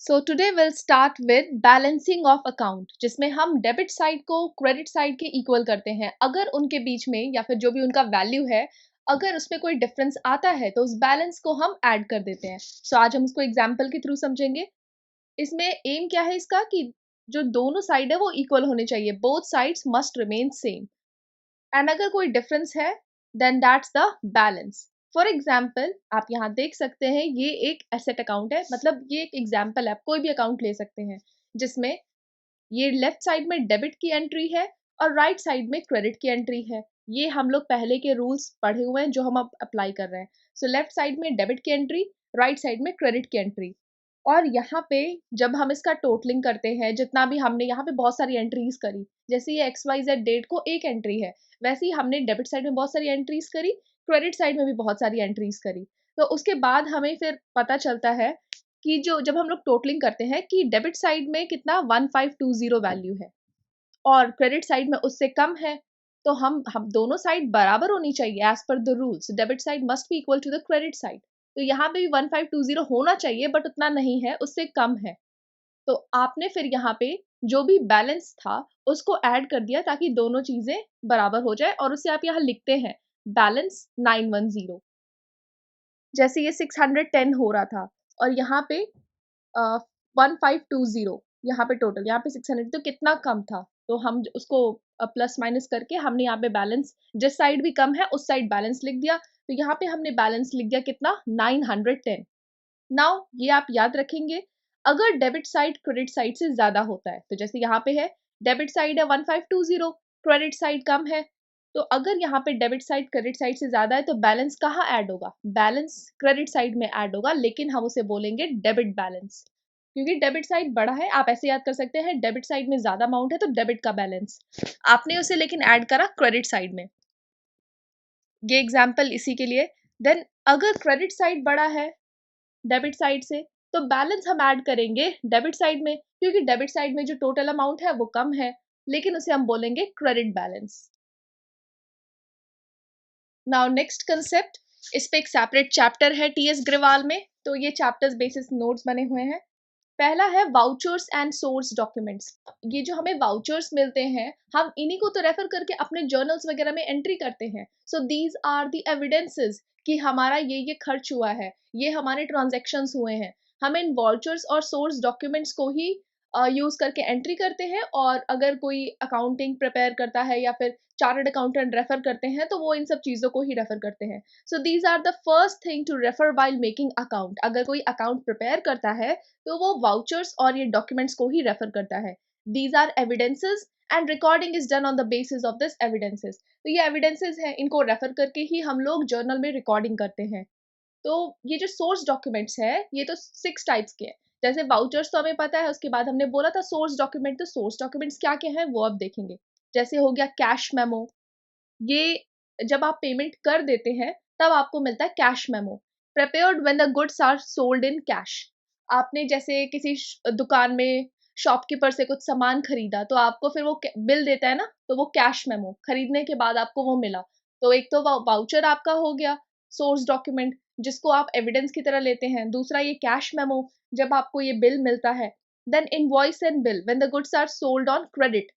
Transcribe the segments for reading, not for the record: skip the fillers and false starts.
So today will start with balancing of account, जिसमें हम debit side को credit side के इक्वल करते हैं। अगर उनके बीच में या फिर जो भी उनका वैल्यू है, अगर उसमें कोई डिफरेंस आता है तो उस बैलेंस को हम ऐड कर देते हैं। सो आज हम उसको एग्जाम्पल के थ्रू समझेंगे। इसमें एम क्या है इसका कि जो दोनों साइड है वो इक्वल होने चाहिए, both sides must remain same. And अगर कोई डिफरेंस है then that's the balance. For example आप यहाँ देख सकते हैं, ये एक एसेट अकाउंट है, मतलब ये एक एग्जाम्पल है, आप कोई भी अकाउंट ले सकते हैं जिसमें ये लेफ्ट साइड में डेबिट की एंट्री है और राइट साइड में क्रेडिट की एंट्री है। ये हम लोग पहले के रूल्स पढ़े हुए हैं जो हम अब अप्लाई कर रहे हैं। सो लेफ्ट साइड में डेबिट की एंट्री, राइट साइड में क्रेडिट की एंट्री। और यहाँ पे जब हम इसका टोटलिंग करते हैं, जितना भी हमने यहाँ पे बहुत सारी एंट्रीज करी, जैसे ये XYZ डेट को एक एंट्री है, वैसे ही हमने डेबिट साइड में बहुत सारी एंट्रीज करी, क्रेडिट साइड में भी बहुत सारी एंट्रीज करी। तो उसके बाद हमें फिर पता चलता है कि जो जब हम लोग टोटलिंग करते हैं कि डेबिट साइड में कितना 1520 वैल्यू है और क्रेडिट साइड में उससे कम है, तो हम दोनों साइड बराबर होनी चाहिए as per the rules. Debit side must be equal to the credit side. तो यहाँ पे भी 1520 होना चाहिए, बट उतना नहीं है, उससे कम है। तो आपने फिर यहाँ पे जो भी बैलेंस था उसको ऐड कर दिया ताकि दोनों चीजें बराबर हो जाए, और उसे आप यहाँ लिखते हैं बैलेंस 910। जैसे ये 610 हो रहा था और यहाँ पे 1520, यहाँ पे टोटल, यहाँ पे 600, तो कितना कम था, तो हम उसको प्लस माइनस करके हमने यहाँ पे बैलेंस, जिस साइड भी कम है उस साइड बैलेंस लिख दिया। तो यहाँ पे हमने बैलेंस लिख दिया कितना, 910। नाउ ये आप याद रखेंगे, अगर डेबिट साइड क्रेडिट साइड से ज्यादा होता है, तो जैसे यहाँ पे है डेबिट साइड है 1520, क्रेडिट साइड कम है, तो अगर यहाँ पे डेबिट साइड क्रेडिट साइड से ज्यादा है तो बैलेंस कहाँ ऐड होगा, बैलेंस क्रेडिट साइड में ऐड होगा, लेकिन हम उसे बोलेंगे डेबिट बैलेंस, क्योंकि डेबिट साइड बड़ा है। आप ऐसे याद कर सकते हैं, डेबिट साइड में ज्यादा अमाउंट है तो डेबिट का बैलेंस, आपने उसे लेकिन ऐड करा क्रेडिट साइड में। ये एग्जाम्पल इसी के लिए। देन अगर क्रेडिट साइड बड़ा है डेबिट साइड से, तो बैलेंस हम ऐड करेंगे डेबिट साइड में, क्योंकि डेबिट साइड में जो टोटल अमाउंट है वो कम है, लेकिन उसे हम बोलेंगे credit balance. Now next concept, इस पे एक सेपरेट चैप्टर है TS ग्रेवाल में, तो ये चैप्टर्स बेसिस नोट्स बने हुए हैं। पहला है वाउचर्स एंड सोर्स डॉक्यूमेंट्स। ये जो हमें वाउचर्स मिलते हैं, हम इन्हीं को तो रेफर करके अपने जर्नल्स वगैरह में एंट्री करते हैं। So these are the evidences कि हमारा ये खर्च हुआ है, ये हमारे ट्रांजैक्शंस हुए हैं। हम इन वाउचर्स और सोर्स डॉक्यूमेंट्स को ही यूज करके एंट्री करते हैं, और अगर कोई अकाउंटिंग प्रिपेयर करता है या फिर चार्टर्ड अकाउंटेंट रेफर करते हैं तो वो इन सब चीजों को ही रेफर करते हैं। So these are the first thing to refer while making account. अगर कोई अकाउंट प्रिपेयर करता है तो वो वाउचर्स और ये डॉक्यूमेंट्स को ही रेफर करता है। These are evidences and recording is done on the basis of this evidences. तो ये एविडेंसेस हैं, इनको रेफर करके ही हम लोग जर्नल में रिकॉर्डिंग करते हैं। तो ये जो सोर्स डॉक्यूमेंट्स है, ये तो 6 टाइप्स के हैं। जैसे वाउचर्स तो हमें पता है, उसके बाद हमने बोला था सोर्स डॉक्यूमेंट, तो सोर्स डॉक्यूमेंट्स क्या क्या हैं वो अब देखेंगे। जैसे हो गया कैश मेमो, ये जब आप पेमेंट कर देते हैं तब आपको मिलता है cash memo. Prepared when the goods are sold in cash. आपने जैसे किसी दुकान में शॉपकीपर से कुछ सामान खरीदा, तो आपको फिर वो बिल देता है ना, तो वो कैश मेमो, खरीदने के बाद आपको वो मिला। तो एक तो वाउचर आपका हो गया सोर्स डॉक्यूमेंट, जिसको आप एविडेंस की तरह लेते हैं। दूसरा ये कैश मेमो, जब आपको ये बिल मिलता है। Then invoice and bill when the goods are sold on credit.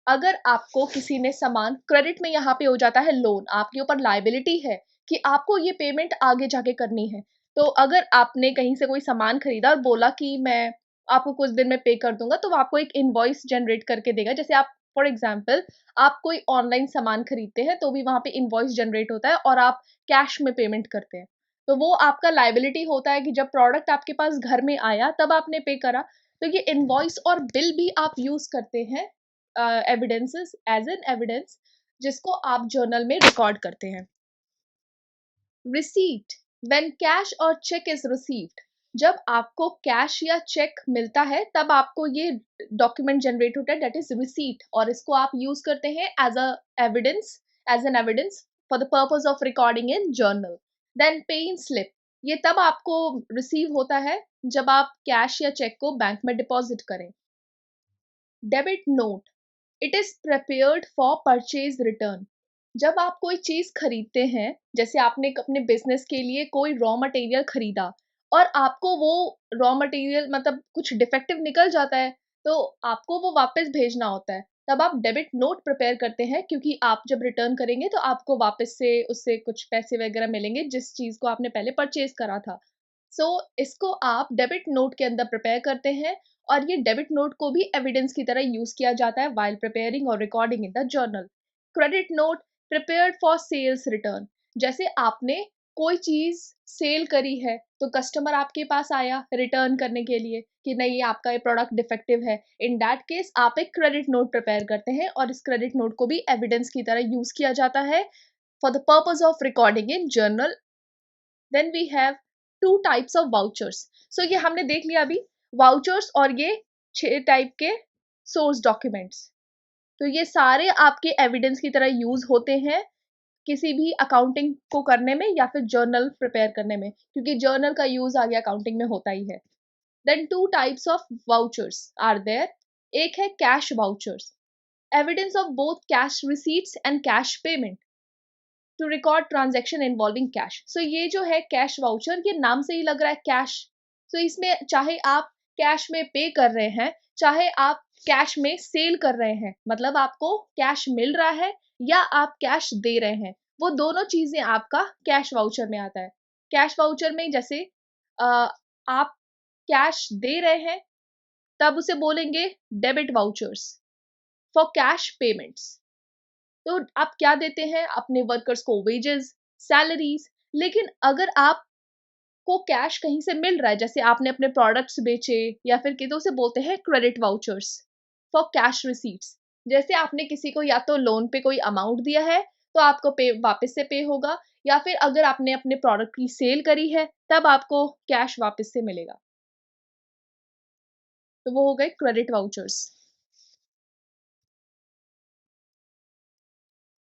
अगर आपको किसी ने सामान क्रेडिट में, यहाँ पे हो जाता है लोन, आपके ऊपर लाइबिलिटी है कि आपको ये पेमेंट आगे जाके करनी है। तो अगर आपने कहीं से कोई सामान खरीदा और बोला कि मैं आपको कुछ दिन में पे कर दूंगा, तो वो आपको एक इनवॉइस जनरेट करके देगा। जैसे आप फॉर एग्जाम्पल आप कोई ऑनलाइन सामान खरीदते हैं तो भी वहां पे इनवॉइस जनरेट होता है और आप कैश में पेमेंट करते हैं। तो वो आपका लाइबिलिटी होता है कि जब प्रोडक्ट आपके पास घर में आया तब आपने पे करा। तो ये इनवॉइस और बिल भी आप यूज करते हैं एविडेंसेस, एज एन एविडेंस, जिसको आप जर्नल में रिकॉर्ड करते हैं। रिसीट, व्हेन कैश और चेक इज रिसीव्ड। जब आपको कैश या चेक मिलता है तब आपको ये डॉक्यूमेंट जनरेट होता है, दैट इज रिसीट, और इसको आप यूज करते हैं as a evidence, as an evidence for the purpose of recording in journal. Then paying slip, ये तब आपको रिसीव होता है जब आप कैश या चेक को बैंक में डिपॉजिट करें। Debit note, it is prepared for purchase return. जब आप कोई चीज खरीदते हैं, जैसे आपने अपने बिजनेस के लिए कोई रॉ मटेरियल खरीदा और आपको वो रॉ मटेरियल मतलब कुछ डिफेक्टिव निकल जाता है, तो आपको वो वापस भेजना होता है। तब आप डेबिट नोट प्रिपेयर करते हैं, क्योंकि आप जब रिटर्न करेंगे तो आपको वापस से उससे कुछ पैसे वगैरह मिलेंगे जिस चीज़ को आपने पहले परचेज़ करा था। इसको आप डेबिट नोट के अंदर प्रिपेयर करते हैं, और ये डेबिट नोट को भी एविडेंस की तरह यूज़ किया जाता है व्हाइल प्रिपेयरिंग और recording in the journal. Credit note prepared for sales return. जैसे आपने कोई चीज़ सेल करी है, तो कस्टमर आपके पास आया रिटर्न करने के लिए कि नहीं, आपका ये प्रोडक्ट डिफेक्टिव है। इन दैट केस आप एक क्रेडिट नोट प्रिपेयर करते हैं, और इस क्रेडिट नोट को भी एविडेंस की तरह यूज़ किया जाता है for the purpose of recording in journal. Then we have two types of vouchers. So ये हमने देख लिया अभी, वाउचर्स और ये 6 टाइप के सोर्स डॉक्यूमेंट्स। तो ये सारे आपके एविडेंस की तरह यूज होते हैं किसी भी अकाउंटिंग को करने में या फिर जर्नल प्रिपेयर करने में, क्योंकि जर्नल का यूज आगे अकाउंटिंग में होता ही है। Then two types of vouchers are there. एक है cash vouchers, evidence of both cash receipts and cash payment to record transaction involving cash. So ये जो है कैश वाउचर, ये नाम से ही लग रहा है कैश। सो इसमें चाहे आप कैश में पे कर रहे हैं, चाहे आप कैश में सेल कर रहे हैं, मतलब आपको कैश मिल रहा है या आप कैश दे रहे हैं, वो दोनों चीजें आपका कैश वाउचर में आता है। कैश वाउचर में जैसे आप कैश दे रहे हैं, तब उसे बोलेंगे debit vouchers for cash payments. तो आप क्या देते हैं अपने वर्कर्स को? Wages, salaries. लेकिन अगर आपको कैश कहीं से मिल रहा है, जैसे आपने अपने प्रोडक्ट्स बेचे या फिर कि, तो उसे बोलते हैं credit vouchers for cash receipts. जैसे आपने किसी को या तो लोन पे कोई अमाउंट दिया है, तो आपको पे वापस से पे होगा, या फिर अगर आपने अपने प्रोडक्ट की सेल करी है, तब आपको कैश वापस से मिलेगा। तो वो हो गए credit vouchers.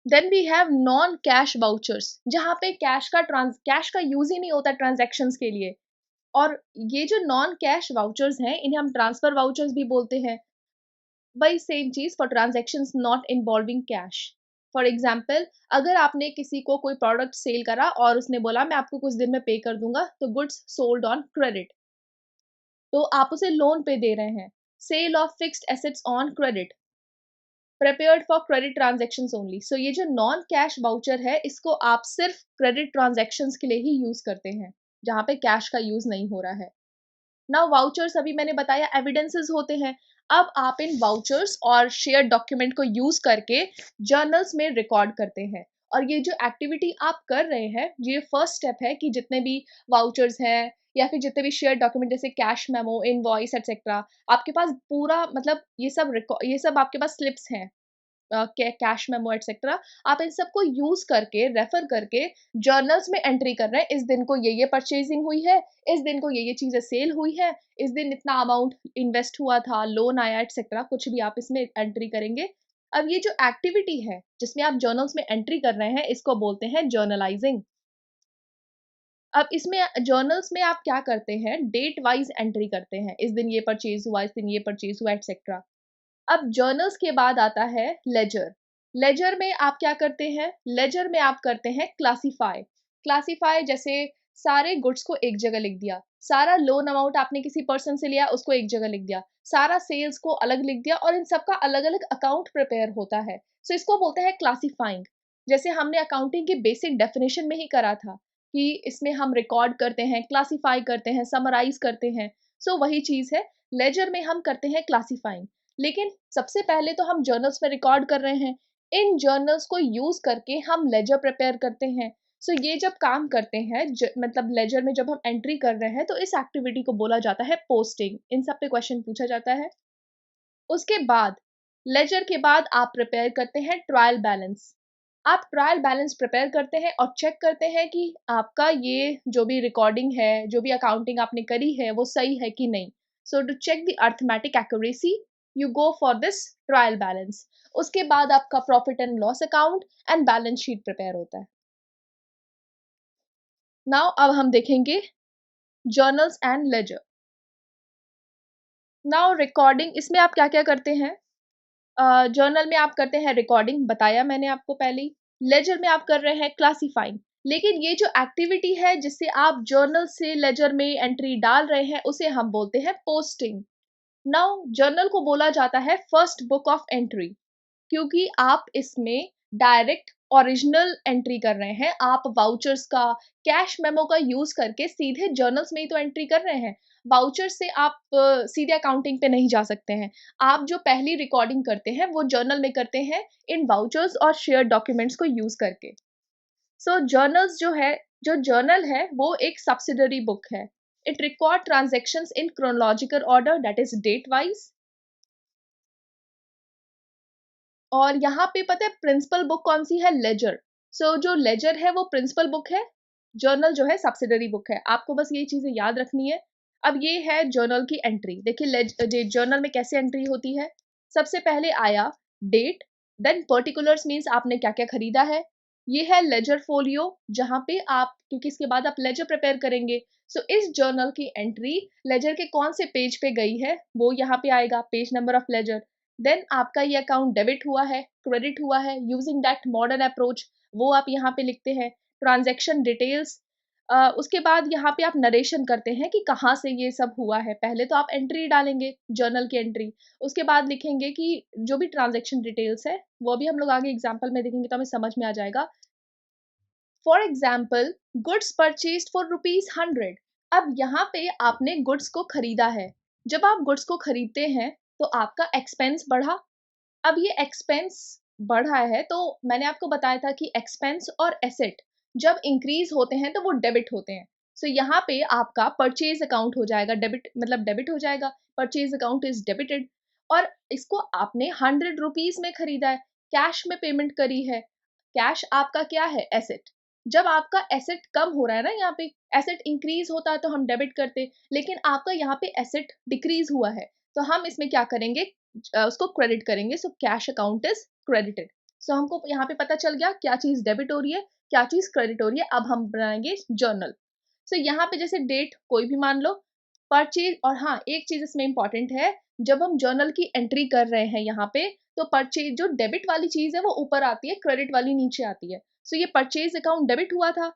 Then we have non cash vouchers, जहाँ पे कैश का यूज ही नहीं होता ट्रांजैक्शंस के लिए। और ये जो नॉन कैश वाउचर्स हैं, इन्हें हम ट्रांसफर वाउचर्स भी बोलते हैं। वही सेम चीज for transactions not involving cash. For example, अगर आपने किसी को कोई प्रोडक्ट सेल करा और उसने बोला मैं आपको कुछ दिन में पे कर दूंगा, तो गुड्स सोल्ड ऑन क्रेडिट, तो आप उसे लोन पे दे रहे हैं। Sale of fixed assets on credit, prepared for credit transactions only. So ये जो नॉन कैश वाउचर है, इसको आप सिर्फ क्रेडिट ट्रांजैक्शंस के लिए ही यूज करते हैं, जहाँ पे कैश का यूज नहीं हो रहा है। नाउ वाउचर्स अभी मैंने बताया एविडेंसेस होते हैं। अब आप इन वाउचर्स और शेयर डॉक्यूमेंट को यूज करके जर्नल्स में रिकॉर्ड करते हैं। और ये जो एक्टिविटी आप कर रहे हैं, ये फर्स्ट स्टेप है कि जितने भी वाउचर्स हैं या फिर जितने भी शेयर डॉक्यूमेंट जैसे कैश मेमो, इनवॉइस एटसेट्रा, आपके पास पूरा मतलब ये सब आपके पास स्लिप्स हैं, कैश मेमो एटसेट्रा, आप इन सबको यूज करके रेफर करके जर्नल्स में एंट्री कर रहे हैं। इस दिन को ये परचेजिंग हुई है, इस दिन को ये चीजें सेल हुई है, इस दिन इतना अमाउंट इन्वेस्ट हुआ था, लोन आया एटसेट्रा, कुछ भी आप इसमें एंट्री करेंगे। अब ये जो एक्टिविटी है जिसमें आप जर्नल्स में एंट्री कर रहे हैं, इसको बोलते हैं जर्नलाइजिंग। अब इसमें जर्नल्स में आप क्या करते हैं, डेट वाइज एंट्री करते हैं, इस दिन ये परचेज हुआ, इस दिन ये परचेज हुआ एटसेट्रा। अब जर्नल्स के बाद आता है लेजर। लेजर में आप क्या करते हैं? लेजर में आप करते हैं क्लासीफाई। क्लासीफाई जैसे सारे गुड्स को एक जगह लिख दिया, सारा लोन अमाउंट आपने किसी पर्सन से लिया उसको एक जगह लिख दिया, सारा सेल्स को अलग लिख दिया, और इन सबका अलग अलग अकाउंट प्रिपेयर होता है। सो इसको बोलते हैं क्लासीफाइंग। जैसे हमने अकाउंटिंग की बेसिक डेफिनेशन में ही करा था कि इसमें हम रिकॉर्ड करते हैं, क्लासीफाई करते हैं, समराइज करते हैं। सो वही चीज है, लेजर में हम करते हैं क्लासीफाइंग। लेकिन सबसे पहले तो हम जर्नल्स में रिकॉर्ड कर रहे हैं, इन जर्नल्स को यूज करके हम लेजर प्रिपेयर करते हैं। सो ये जब काम करते हैं, मतलब लेजर में जब हम एंट्री कर रहे हैं, तो इस एक्टिविटी को बोला जाता है पोस्टिंग। इन सब पे क्वेश्चन पूछा जाता है। उसके बाद लेजर के बाद आप प्रिपेयर करते हैं ट्रायल बैलेंस। आप ट्रायल बैलेंस प्रिपेयर करते हैं और चेक करते हैं कि आपका ये जो भी रिकॉर्डिंग है, जो भी अकाउंटिंग आपने करी है, वो सही है कि नहीं। So to check the arithmetic accuracy, you go for this trial balance. उसके बाद आपका profit and loss account and balance sheet prepare होता है। नाउ अब हम देखेंगे journals and ledger. Now recording, इसमें आप क्या क्या करते हैं? जर्नल में आप करते हैं रिकॉर्डिंग, बताया मैंने आपको पहले ही। लेजर में आप कर रहे हैं क्लासीफाइंग। लेकिन ये जो एक्टिविटी है जिससे आप जर्नल से लेजर में एंट्री डाल रहे हैं उसे हम बोलते हैं पोस्टिंग। नाउ जर्नल को बोला जाता है फर्स्ट बुक ऑफ एंट्री, क्योंकि आप इसमें डायरेक्ट ओरिजिनल एंट्री कर रहे हैं। आप वाउचर्स का, कैश मेमो का यूज करके सीधे जर्नल्स में ही तो एंट्री कर रहे हैं। वाउचर से आप सीधे अकाउंटिंग पे नहीं जा सकते हैं। आप जो पहली रिकॉर्डिंग करते हैं वो जर्नल में करते हैं इन वाउचर्स और शेयर डॉक्यूमेंट्स को यूज करके। सो जर्नल्स जो जर्नल है वो एक सब्सिडरी बुक है। It record transactions in chronological order, that is date wise. और यहाँ पे पता है प्रिंसिपल बुक कौन सी है? लेजर। सो जो लेजर है वो प्रिंसिपल बुक है, जर्नल जो है सब्सिडरी बुक है। आपको बस ये चीजें याद रखनी है। अब ये है जर्नल की एंट्री। देखिए जर्नल में कैसे एंट्री होती है। सबसे पहले आया डेट, देन पर्टिकुलर्स मीन्स आपने क्या क्या खरीदा है। ये है लेजर फोलियो, जहाँ पे आप, क्योंकि इसके बाद आप लेजर प्रिपेयर करेंगे। सो इस जर्नल की एंट्री लेजर के कौन से पेज पे गई है वो यहाँ पे आएगा, page number of ledger. Then आपका ये अकाउंट डेबिट हुआ है, क्रेडिट हुआ है, यूजिंग दैट मॉडर्न अप्रोच, वो आप यहाँ पे लिखते हैं। ट्रांजैक्शन डिटेल्स, उसके बाद यहाँ पे आप नरेशन करते हैं कि कहाँ से ये सब हुआ है। पहले तो आप एंट्री डालेंगे, जर्नल की एंट्री, उसके बाद लिखेंगे कि जो भी ट्रांजैक्शन डिटेल्स है वो भी हम लोग आगे एग्जाम्पल में देखेंगे तो हमें समझ में आ जाएगा। For example, goods purchase for ₹100। अब यहाँ पे आपने गुड्स को खरीदा है। जब आप गुड्स को खरीदते हैं तो आपका एक्सपेंस बढ़ा। अब ये एक्सपेंस बढ़ा है तो मैंने आपको बताया था कि एक्सपेंस और एसेट जब इंक्रीज होते हैं तो वो डेबिट होते हैं। सो यहाँ पे आपका परचेज अकाउंट हो जाएगा, डेबिट मतलब डेबिट हो जाएगा, परचेज अकाउंट इज डेबिटेड। और इसको आपने 100 रुपीज में खरीदा है, कैश में पेमेंट करी है। कैश आपका क्या है? एसेट। जब आपका एसेट कम हो रहा है ना, यहाँ पे एसेट इंक्रीज होता है तो हम डेबिट करते, लेकिन आपका यहाँ पे एसेट डिक्रीज हुआ है तो हम इसमें क्या करेंगे? उसको क्रेडिट करेंगे। So cash account is credited. So हमको यहाँ पे पता चल गया क्या चीज डेबिट हो रही है, क्या चीज क्रेडिट हो रही है। अब हम बनाएंगे जर्नल। सो यहाँ पे जैसे डेट कोई भी मान लो, परचेज। और हाँ, एक चीज इसमें इंपॉर्टेंट है, जब हम जर्नल की एंट्री कर रहे हैं यहाँ पे तो परचेज जो डेबिट वाली चीज है वो ऊपर आती है, क्रेडिट वाली नीचे आती है। सो ये परचेज अकाउंट डेबिट हुआ था,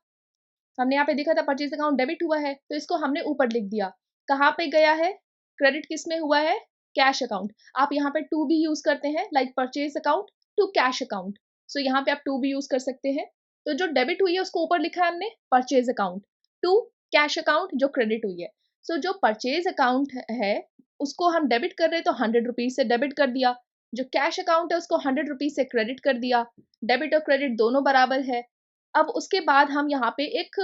हमने यहाँ पे देखा था परचेज अकाउंट डेबिट हुआ है तो इसको हमने ऊपर लिख दिया। कहाँ पे गया है? क्रेडिट किस में हुआ है? Cash account. आप यहाँ पे टू भी यूज करते हैं, like purchase account to cash account. So यहाँ पे आप टू भी यूज कर सकते हैं। तो जो डेबिट हुई है उसको ऊपर लिखा है हमने purchase account to cash account जो क्रेडिट हुई है। सो जो परचेज अकाउंट है उसको हम डेबिट कर रहे हैं तो 100 रुपीज से डेबिट कर दिया। जो कैश अकाउंट है उसको 100 रुपीज से क्रेडिट कर दिया। डेबिट और क्रेडिट दोनों बराबर है। अब उसके बाद हम यहाँ पे एक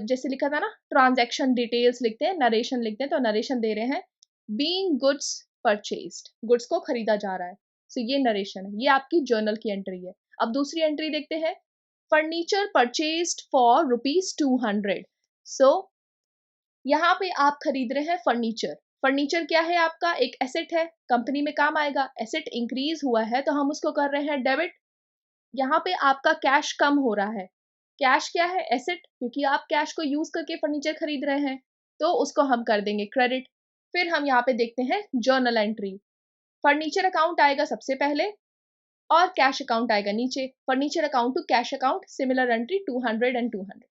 जैसे लिखा था ना, ट्रांजैक्शन डिटेल्स लिखते हैं, नरेशन लिखते हैं, तो नरेशन दे रहे हैं बीइंग गुड्स परचेज्ड, गुड्स को खरीदा जा रहा है। सो ये नरेशन है, ये आपकी जर्नल की एंट्री है। अब दूसरी एंट्री देखते हैं, फर्नीचर परचेज्ड फॉर ₹200। सो यहाँ पे आप खरीद रहे हैं फर्नीचर। फर्नीचर क्या है? आपका एक एसेट है, कंपनी में काम आएगा। एसेट इंक्रीज हुआ है तो हम उसको कर रहे हैं डेबिट। यहाँ पे आपका कैश कम हो रहा है। कैश क्या है? एसेट, क्योंकि आप कैश को यूज करके फर्नीचर खरीद रहे हैं तो उसको हम कर देंगे क्रेडिट। फिर हम यहाँ पे देखते हैं जर्नल एंट्री। फर्नीचर अकाउंट आएगा सबसे पहले और कैश अकाउंट आएगा नीचे। Furniture account to cash account, similar entry 200 and 200।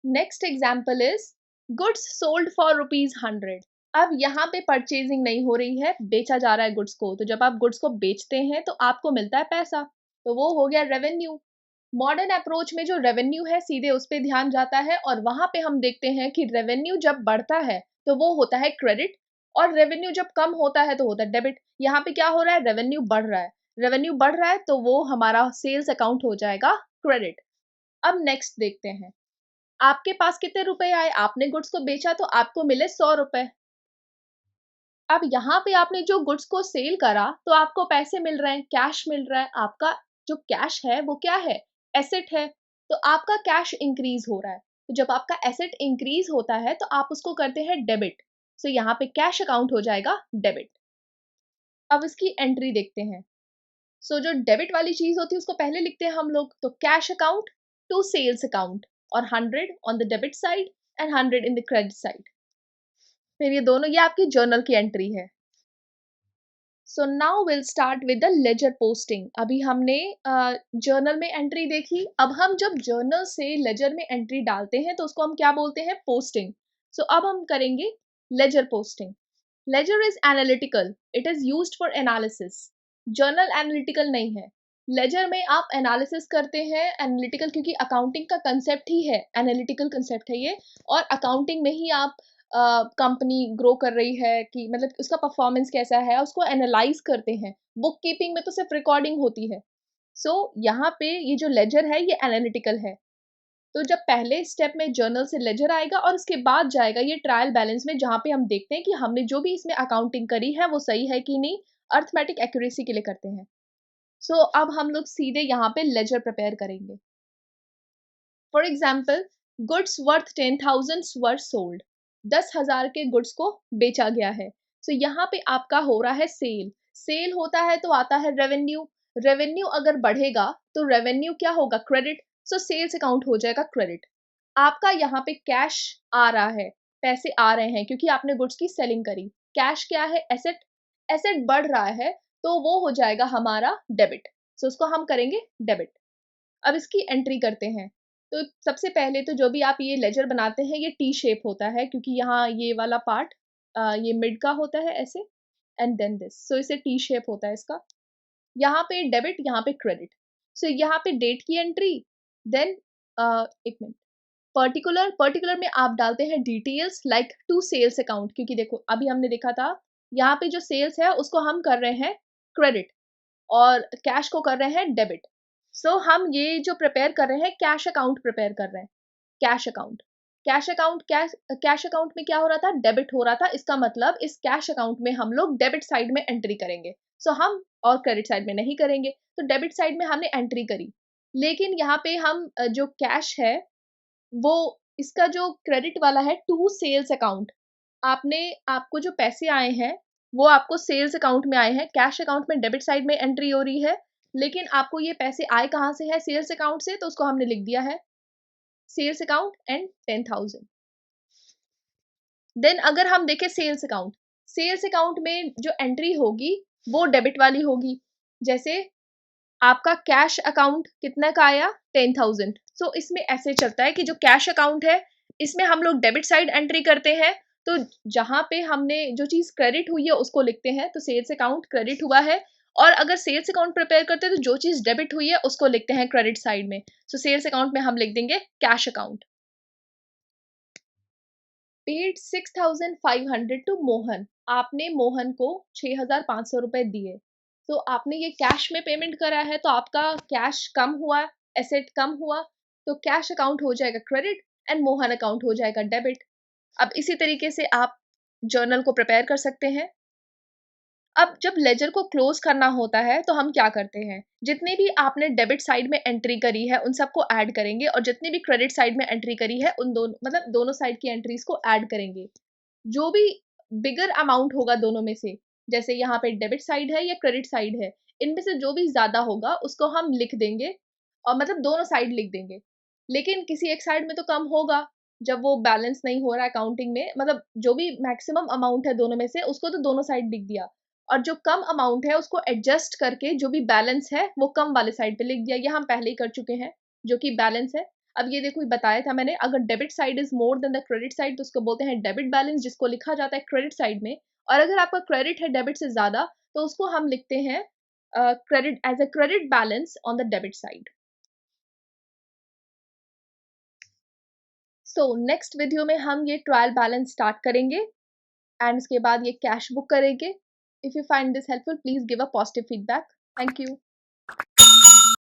Next example is goods sold for ₹100। अब यहाँ पे परचेजिंग नहीं हो रही है, बेचा जा रहा है गुड्स को। तो जब आप गुड्स को बेचते हैं तो आपको मिलता है पैसा, तो वो हो गया रेवेन्यू। मॉडर्न अप्रोच में जो रेवेन्यू है सीधे उस पर ध्यान जाता है और वहां पे हम देखते हैं कि रेवेन्यू जब बढ़ता है तो वो होता है क्रेडिट, और रेवेन्यू जब कम होता है तो होता है डेबिट। यहाँ पे क्या हो रहा है? रेवेन्यू बढ़ रहा है। रेवेन्यू बढ़ रहा है तो वो हमारा सेल्स अकाउंट हो जाएगा क्रेडिट। अब नेक्स्ट देखते हैं, आपके पास कितने रुपए आए? आपने गुड्स को बेचा तो आपको मिले 100 रुपए। अब यहाँ पे आपने जो गुड्स को सेल करा तो आपको पैसे मिल रहे हैं, कैश मिल रहा है। आपका जो कैश है वो क्या है? एसेट है। तो आपका कैश इंक्रीज हो रहा है। तो जब आपका एसेट इंक्रीज होता है तो आप उसको करते हैं डेबिट। सो यहाँ पे कैश अकाउंट हो जाएगा डेबिट। अब इसकी एंट्री देखते हैं। सो जो डेबिट वाली चीज होती है उसको पहले लिखते हैं हम लोग, तो cash account to sales account, और 100 on the debit side and 100 in the credit side. फिर ये दोनों, ये आपकी जर्नल की एंट्री है। So now will start with the ledger posting. अभी हमने जर्नल में एंट्री देखी, अब हम जब जर्नल से लेजर में एंट्री डालते हैं तो उसको हम क्या बोलते हैं? पोस्टिंग। सो अब हम करेंगे ledger posting. Ledger is analytical, it is used for analysis. Journal analytical नहीं है। लेजर में आप एनालिसिस करते हैं, एनालिटिकल क्योंकि अकाउंटिंग का कंसेप्ट ही है, एनालिटिकल कंसेप्ट है ये। और अकाउंटिंग में ही आप कंपनी ग्रो कर रही है कि मतलब उसका परफॉर्मेंस कैसा है उसको एनालाइज करते हैं। बुक कीपिंग में तो सिर्फ रिकॉर्डिंग होती है। सो यहाँ पे ये जो लेजर है ये एनालिटिकल है। तो जब पहले स्टेप में जर्नल से लेजर आएगा और उसके बाद जाएगा ये ट्रायल बैलेंस में, जहाँ पे हम देखते हैं कि हमने जो भी इसमें अकाउंटिंग करी है वो सही है कि नहीं, अर्थमेटिक एक्यूरेसी के लिए करते हैं। सो अब हम लोग सीधे यहाँ पे लेजर प्रिपेयर करेंगे। For example, goods worth 10,000 were sold. 10,000 के गुड्स को बेचा गया है। सो यहाँ पे आपका हो रहा है सेल। सेल होता है तो आता है रेवेन्यू। रेवेन्यू अगर बढ़ेगा तो रेवेन्यू क्या होगा? क्रेडिट। सो सेल्स अकाउंट हो जाएगा क्रेडिट। आपका यहाँ पे कैश आ रहा है, पैसे आ रहे हैं क्योंकि आपने गुड्स की सेलिंग करी। कैश क्या है? एसेट। एसेट बढ़ रहा है तो वो हो जाएगा हमारा डेबिट। सो उसको हम करेंगे डेबिट। अब इसकी एंट्री करते हैं। तो सबसे पहले तो जो भी आप ये लेजर बनाते हैं ये टी शेप होता है क्योंकि यहाँ ये वाला पार्ट ये मिड का होता है ऐसे, एंड देन दिस। सो इसे टी शेप होता है इसका। यहाँ पे डेबिट, यहाँ पे क्रेडिट। सो यहाँ पे डेट की एंट्री, देन एक मिनट, पर्टिकुलर। पर्टिकुलर में आप डालते हैं details like to sales account, क्योंकि देखो अभी हमने देखा था यहाँ पे जो सेल्स है उसको हम कर रहे हैं क्रेडिट और कैश को कर रहे हैं डेबिट। सो हम ये जो प्रिपेयर कर रहे हैं कैश अकाउंट प्रिपेयर कर रहे हैं। कैश अकाउंट, कैश अकाउंट में क्या हो रहा था? डेबिट हो रहा था। इसका मतलब इस कैश अकाउंट में हम लोग डेबिट साइड में एंट्री करेंगे। सो हम और क्रेडिट साइड में नहीं करेंगे। तो डेबिट साइड में हमने एंट्री करी, लेकिन यहाँ पे हम जो कैश है वो, इसका जो क्रेडिट वाला है टू सेल्स अकाउंट, आपने आपको जो पैसे आए हैं वो आपको सेल्स अकाउंट में आए हैं। कैश अकाउंट में डेबिट साइड में एंट्री हो रही है, लेकिन आपको ये पैसे आए कहाँ से है? सेल्स अकाउंट से। तो उसको हमने लिख दिया है सेल्स अकाउंट एंड 10,000। देन अगर हम देखें सेल्स अकाउंट, सेल्स अकाउंट में जो एंट्री होगी वो डेबिट वाली होगी। जैसे आपका कैश अकाउंट कितना का आया? 10,000। सो इसमें ऐसे चलता है कि जो कैश अकाउंट है इसमें हम लोग डेबिट साइड एंट्री करते हैं। तो जहां पे हमने जो चीज क्रेडिट हुई है उसको लिखते हैं, तो सेल्स अकाउंट क्रेडिट हुआ है। और अगर सेल्स अकाउंट प्रिपेयर करते हैं तो जो चीज डेबिट हुई है उसको लिखते हैं क्रेडिट साइड में। सो सेल्स अकाउंट में हम लिख देंगे cash account. Paid 6,500 to Mohan. आपने मोहन को 6,500 रुपए दिए। तो आपने ये कैश में पेमेंट करा है तो आपका कैश कम हुआ, एसेट कम हुआ, तो कैश अकाउंट हो जाएगा क्रेडिट एंड मोहन अकाउंट हो जाएगा डेबिट। अब इसी तरीके से आप जर्नल को प्रिपेयर कर सकते हैं। अब जब लेजर को क्लोज करना होता है तो हम क्या करते हैं? जितने भी आपने डेबिट साइड में एंट्री करी है उन सबको ऐड करेंगे और जितनी भी क्रेडिट साइड में एंट्री करी है उन दोनों, मतलब दोनों साइड की एंट्रीज को ऐड करेंगे। जो भी बिगर अमाउंट होगा दोनों में से, जैसे यहाँ पे डेबिट साइड है या क्रेडिट साइड है, इनमें से जो भी ज्यादा होगा उसको हम लिख देंगे, और मतलब दोनों साइड लिख देंगे। लेकिन किसी एक साइड में तो कम होगा जब वो बैलेंस नहीं हो रहा है अकाउंटिंग में, मतलब जो भी मैक्सिमम अमाउंट है दोनों में से उसको तो दोनों साइड लिख दिया, और जो कम अमाउंट है उसको एडजस्ट करके जो भी बैलेंस है वो कम वाले साइड पे लिख दिया। ये हम पहले ही कर चुके हैं, जो कि बैलेंस है। अब ये देखो बताया था मैंने, अगर debit side is more than the credit side तो उसको बोलते हैं डेबिट बैलेंस, जिसको लिखा जाता है क्रेडिट साइड में। और अगर आपका क्रेडिट है डेबिट से ज्यादा तो उसको हम लिखते हैं credit as a credit balance on the debit side. So next video में हम ये ट्रायल बैलेंस स्टार्ट करेंगे एंड उसके बाद ये कैश बुक करेंगे। If you find this helpful please give a positive feedback. Thank you.